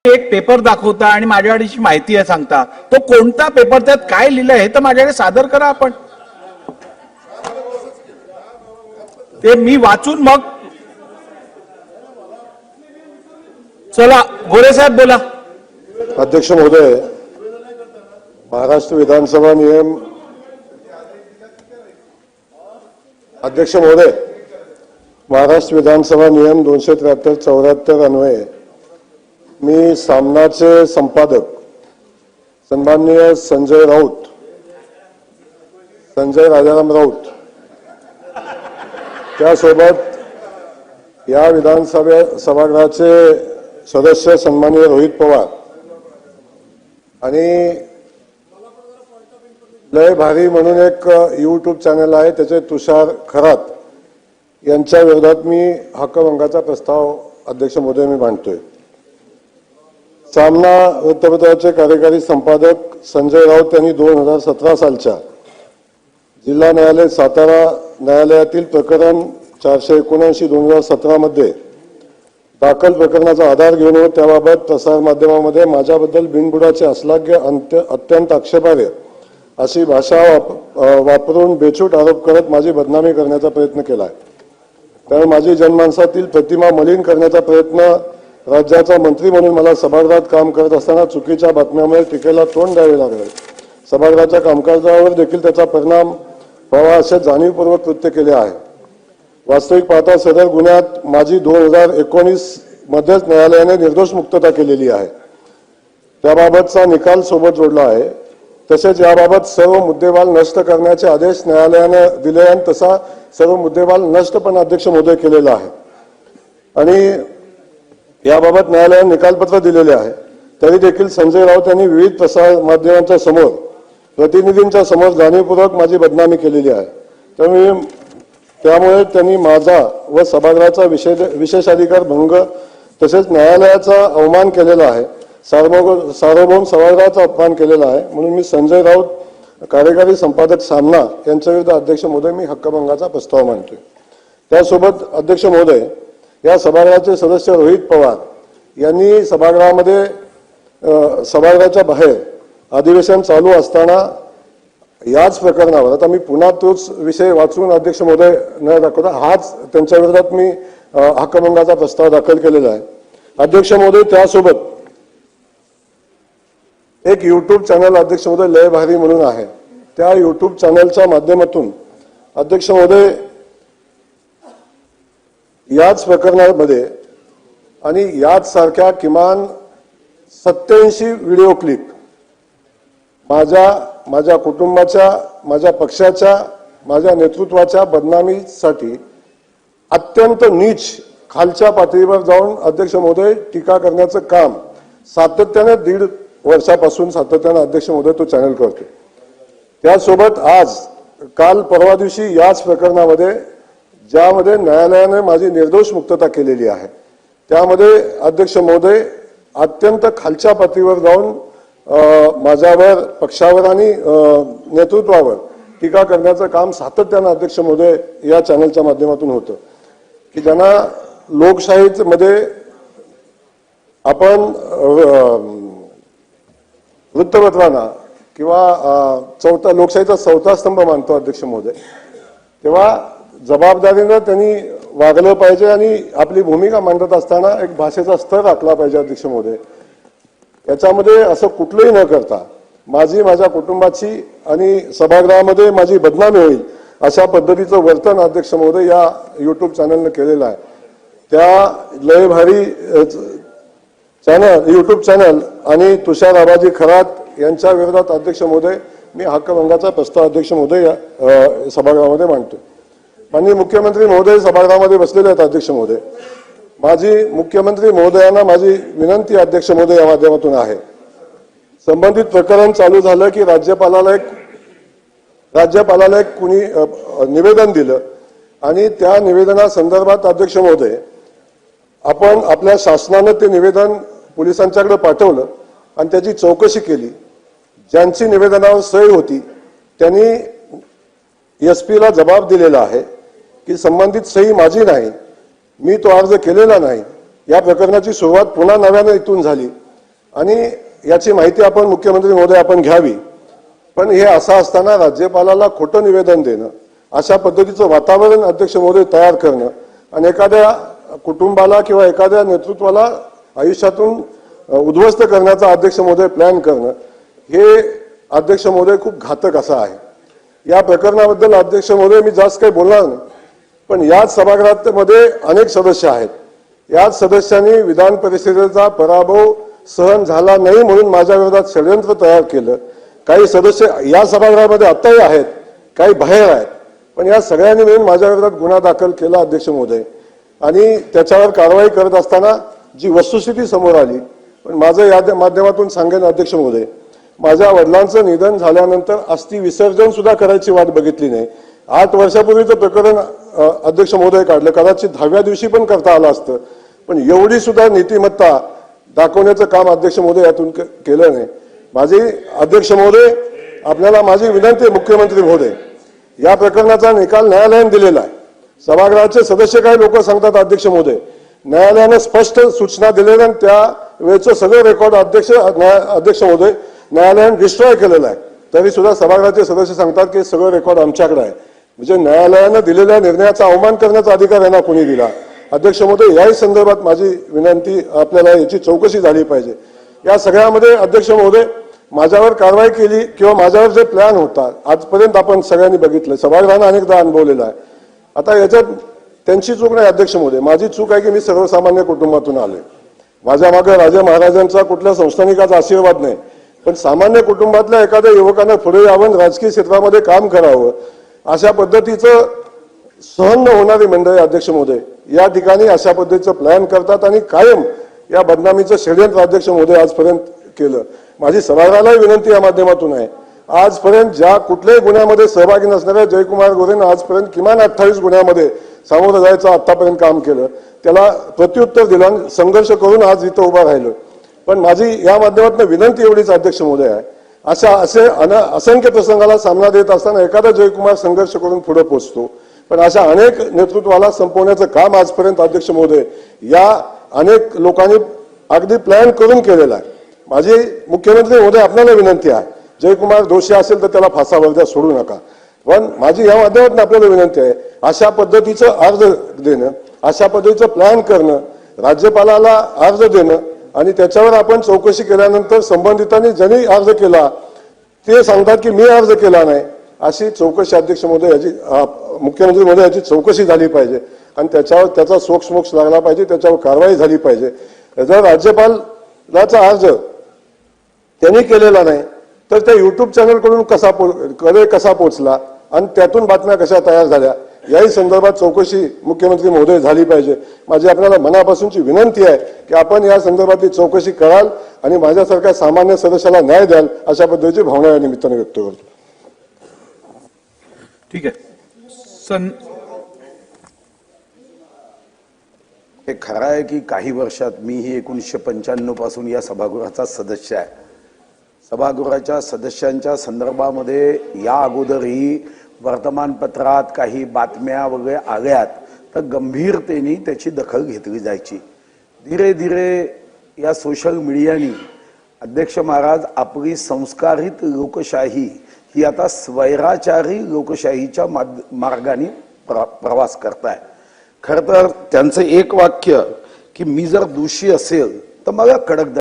एक पेपर दाखवता आणि माझ्याकडे माहिती आहे सांगता, तो कोणता पेपर, त्यात काय लिहिलंय हे तर माझ्याकडे सादर करा आपण, ते मी वाचून मग. चला गोरे साहेब बोला. अध्यक्ष महोदय, महाराष्ट्र विधानसभा नियम अध्यक्ष महोदय, महाराष्ट्र विधानसभा नियम 273-74 अन्वये मी सामनाचे संपादक सन्माननीय संजय राजाराम राऊत त्यासोबत या विधानसभा सभागृहाचे सदस्य सन्माननीय रोहित पवार आणि लय भारी म्हणून एक यूट्यूब चॅनल आहे त्याचे तुषार खरात यांच्या विरोधात मी हक्कभंगाचा प्रस्ताव अध्यक्ष महोदय मी मांडतोय. सामना वृत्तपत्राचे कार्यकारी संपादक संजय राऊत यांनी 2017 सालच्या जिल्हा न्यायालय सातारा न्यायालयातील प्रकरण 479/2017 मध्ये दाखल प्रकरणाचा आधार घेऊन त्याबाबत प्रसारमाध्यमामध्ये माझ्याबद्दल बिनबुडाचे अश्लाघ्य अत्यंत आक्षेपार्ह अशी भाषा वापरून बेछूट आरोप करत माझी बदनामी करण्याचा प्रयत्न केला आहे. त्यामुळे माझी जनमानसातील प्रतिमा मलिन करण्याचा प्रयत्न, राज्याचा मंत्री म्हणून मला सभागृहात काम करत असताना चुकीच्या बातम्यामुळे टीकेला तोंड द्यावे लागले, सभागृहाच्या कामकाजावर देखील त्याचा परिणाम व्हावा असे जाणीवपूर्वक कृत्य केले आहे. वास्तविक पाहता सदर गुन्ह्यात माझी 2019 मध्येच न्यायालयाने निर्दोष मुक्तता केलेली आहे. त्याबाबतचा निकाल सोबत जोडला आहे. तसेच याबाबत सर्व मुद्देमाल नष्ट करण्याचे आदेश न्यायालयाने दिले आणि तसा सर्व मुद्देमाल नष्ट पण अध्यक्ष महोदय केलेला आहे आणि याबाबत न्यायालयाने निकालपत्र दिलेले आहे. तरी देखील संजय राऊत यांनी विविध प्रसार माध्यमांच्या समोर, प्रतिनिधींच्या समोर जाणीवपूर्वक माझी बदनामी केलेली आहे. त्यामुळे त्यांनी माझा व सभागृहाचा विशेषाधिकार भंग तसेच न्यायालयाचा अवमान केलेला आहे, सार्वभौम सभागृहाचा अपमान केलेला आहे. म्हणून मी संजय राऊत, कार्यकारी संपादक सामना यांच्या विरुद्ध अध्यक्ष महोदय मी हक्कभंगाचा प्रस्ताव मांडतोय. त्यासोबत अध्यक्ष महोदय, या सभागृहाचे सदस्य रोहित पवार यांनी सभागृहाच्या बाहेर अधिवेशन चालू असताना याच प्रकरणावर, आता मी पुन्हा तोच विषय वाचून अध्यक्ष महोदय न दाखवता हाच त्यांच्या विरोधात मी हक्कभंगाचा प्रस्ताव दाखल केलेला आहे. अध्यक्ष महोदय, त्यासोबत एक यूट्यूब चॅनल अध्यक्ष महोदय लय भारी म्हणून आहे, त्या यूट्यूब चॅनलच्या माध्यमातून अध्यक्ष महोदय याच प्रकरणामध्ये आणि याच सारख्या किमान 87 व्हिडिओ क्लिप माझ्या कुटुंबाच्या, माझ्या पक्षाच्या, माझ्या नेतृत्वाच्या बदनामीसाठी अत्यंत नीच खालच्या पातळीवर जाऊन अध्यक्ष महोदय टीका करण्याचं काम सातत्याने 1.5 वर्षापासून सातत्याने अध्यक्ष महोदय तो चॅनल करतो. त्यासोबत काल परवा दिवशी याच प्रकरणामध्ये ज्यामध्ये न्यायालयाने माझी निर्दोष मुक्तता केलेली आहे, त्यामध्ये अध्यक्ष महोदय अत्यंत खालच्या पातळीवर जाऊन माझ्यावर, पक्षावर आणि नेतृत्वावर टीका करण्याचं काम सातत्याने अध्यक्ष महोदय या चॅनलच्या माध्यमातून होतं. की ज्यांना लोकशाहीमध्ये आपण वृत्तपत्रांना किंवा लोकशाहीचा चौथा स्तंभ मानतो अध्यक्ष महोदय, तेव्हा जबाबदारीनं त्यांनी वागलं पाहिजे आणि आपली भूमिका मांडत असताना एक भाषेचा स्तर राखला पाहिजे अध्यक्ष महोदय. याच्यामध्ये असं कुठलंही न करता माझ्या कुटुंबाची आणि सभागृहामध्ये माझी बदनामी होईल अशा पद्धतीचं वर्तन अध्यक्ष महोदय या यूट्यूब चॅनलने केलेलं आहे. त्या लय भारी यूट्यूब चॅनल आणि तुषार आबाजी खरात यांच्या विरोधात अध्यक्ष महोदय मी हक्कभंगाचा प्रस्ताव अध्यक्ष महोदय या सभागृहामध्ये मांडतो. माननीय मुख्यमंत्री महोदय सभागृहामध्ये बसलेले आहेत अध्यक्ष महोदय. माझी मुख्यमंत्री महोदयांना माझी विनंती अध्यक्ष महोदय या माध्यमातून आहे, संबंधित प्रकरण चालू झालं की राज्यपालाला एक कुणी निवेदन दिलं आणि त्या निवेदनासंदर्भात अध्यक्ष महोदय आपण आपल्या शासनानं ते निवेदन पोलिसांच्याकडे पाठवलं आणि त्याची चौकशी केली. ज्यांची निवेदनावर सही होती त्यांनी एसपीला जबाब दिलेला आहे की संबंधित सही माझी नाही, मी तो अर्ज केलेला नाही. या प्रकरणाची सुरुवात पुन्हा नव्याने इथून झाली आणि याची माहिती आपण मुख्यमंत्री महोदय आपण घ्यावी. पण हे असं असताना राज्यपालाला खोटं निवेदन देणं, अशा पद्धतीचं वातावरण अध्यक्ष महोदय तयार करणं आणि एखाद्या कुटुंबाला किंवा एखाद्या नेतृत्वाला आयुष्यातून उद्ध्वस्त करण्याचा अध्यक्ष महोदय प्लॅन करणं, हे अध्यक्ष महोदय खूप घातक असं आहे. या प्रकरणाबद्दल अध्यक्ष महोदय मी जास्त काही बोलणार नाही, पण याच सभागृहामध्ये अनेक सदस्य आहेत. याच सदस्यांनी विधान परिषदेचा पराभव सहन झाला नाही म्हणून माझ्या विरोधात षडयंत्र तयार केलं. काही सदस्य या सभागृहामध्ये आत्ताही आहेत, काही बाहेर आहेत, पण या सगळ्यांनी मिळून माझ्या विरोधात गुन्हा दाखल केला अध्यक्ष महोदय. आणि त्याच्यावर कारवाई करत असताना जी वस्तुस्थिती समोर आली, पण माझं या माध्यमातून सांगेन अध्यक्ष महोदय, माझ्या वडिलांचं निधन झाल्यानंतर अस्थि विसर्जन सुद्धा करायची वाट बघितली नाही. 8 वर्षापूर्वीचं प्रकरण अध्यक्ष महोदय काढलं, कदाचित 10व्या दिवशी पण करता आलं असतं, पण एवढी सुद्धा नीतिमत्ता दाखवण्याचं काम अध्यक्ष महोदय यातून केलं नाही. माझी अध्यक्ष महोदय, आपल्याला माझी विनंती आहे मुख्यमंत्री महोदय, या प्रकरणाचा निकाल न्यायालयाने दिलेला आहे. सभागृहाचे सदस्य काही लोक सांगतात अध्यक्ष महोदय, न्यायालयाने स्पष्ट सूचना दिलेल्या आणि त्या वेळचं सगळं रेकॉर्ड अध्यक्ष महोदय न्यायालयाने डिस्ट्रॉय केलेलं आहे. तरी सुद्धा सभागृहाचे सदस्य सांगतात की सगळं रेकॉर्ड आमच्याकडे आहे. म्हणजे न्यायालयानं दिलेल्या निर्णयाचा अवमान करण्याचा अधिकार यांना कोणी दिला? अध्यक्ष महोदय, याही संदर्भात माझी विनंती, आपल्याला याची चौकशी झाली पाहिजे. या सगळ्यामध्ये अध्यक्ष महोदय, माझ्यावर कारवाई केली किंवा माझ्यावर जे प्लॅन होता आजपर्यंत आपण सगळ्यांनी बघितलं, सभागृहानं अनेकदा अनुभवलेला आहे. आता याच्यात त्यांची चूक नाही अध्यक्ष महोदय, माझी चूक आहे की मी सर्वसामान्य कुटुंबातून आलोय. माझ्या मागे राजा महाराजांचा कुठल्या संस्थानिकाचा आशीर्वाद नाही, पण सामान्य कुटुंबातल्या एखाद्या युवकानं पुढे यावं, राजकीय क्षेत्रामध्ये काम करावं, अशा पद्धतीचं सहन न होणारी मंडळी अध्यक्ष महोदय या ठिकाणी अशा पद्धतीचं प्लॅन करतात आणि कायम या बदनामीचं षडयंत्र अध्यक्ष महोदय आजपर्यंत केलं. माझी सभागृहालाही विनंती या माध्यमातून आहे, आजपर्यंत ज्या कुठल्याही गुन्ह्यामध्ये सहभागी नसणाऱ्या जयकुमार गोरेनं आजपर्यंत किमान 28 गुन्ह्यामध्ये सामोरं जायचं आतापर्यंत काम केलं, त्याला प्रत्युत्तर दिलं आणि संघर्ष करून आज इथं उभा राहिलो. पण माझी या माध्यमातून विनंती एवढीच अध्यक्ष महोदय आहे, असे असंख्य प्रसंगाला सामना देत असताना एखादा जयकुमार संघर्ष करून पुढे पोहोचतो, पण अशा अनेक नेतृत्वाला संपवण्याचं काम आजपर्यंत अध्यक्ष महोदय या अनेक लोकांनी अगदी प्लॅन करून केलेला आहे. माझी मुख्यमंत्री महोदय आपल्याला विनंती आहे, जयकुमार दोषी असेल तर त्याला फासावर द्या, सोडू नका. पण माझी या माध्यमातून आपल्याला विनंती आहे, अशा पद्धतीचं अर्ज देणं, अशा पद्धतीचं प्लॅन करणं, राज्यपालाला अर्ज देणं आणि त्याच्यावर आपण चौकशी केल्यानंतर संबंधितांनी ज्यांनी अर्ज केला ते सांगतात की मी अर्ज केला नाही, अशी चौकशी अध्यक्ष महोदय याची, मुख्यमंत्री महोदय याची चौकशी झाली पाहिजे आणि त्याच्यावर त्याचा सोक्ष लागला पाहिजे, त्याच्यावर कारवाई झाली पाहिजे. जर राज्यपालाचा अर्ज त्यांनी केलेला नाही तर त्या युट्यूब चॅनलकडून कसा पोचला आणि त्यातून बातम्या कशा तयार झाल्या, याही संदर्भात चौकशी मुख्यमंत्री महोदय झाली पाहिजे. माझी आपल्याला मनापासूनची विनंती आहे की आपण या संदर्भातली चौकशी कराल आणि माझ्यासारख्या सामान्य सदस्याला न्याय द्याल, अशा पद्धतीची भावना या निमित्ताने व्यक्त करतो. ठीक आहे. हे खरं आहे की काही वर्षात मीही 1995 पासून या सभागृहाचा सदस्य आहे. सभागृहाच्या सदस्यांच्या संदर्भामध्ये या अगोदरही वर्तमानपत्रात काही बातम्या वगैरे आल्यात तर गंभीरतेने त्याची दखल घेतली जायची. धीरे धीरे या सोशल मीडियानी अध्यक्ष महाराज आपली संस्कारित लोकशाही ही आता स्वैराचारी लोकशाहीच्या मार्गाने प्रवास करताय. खरं तर त्यांचं एक वाक्य की मी जर दोषी असेल तर मला कडक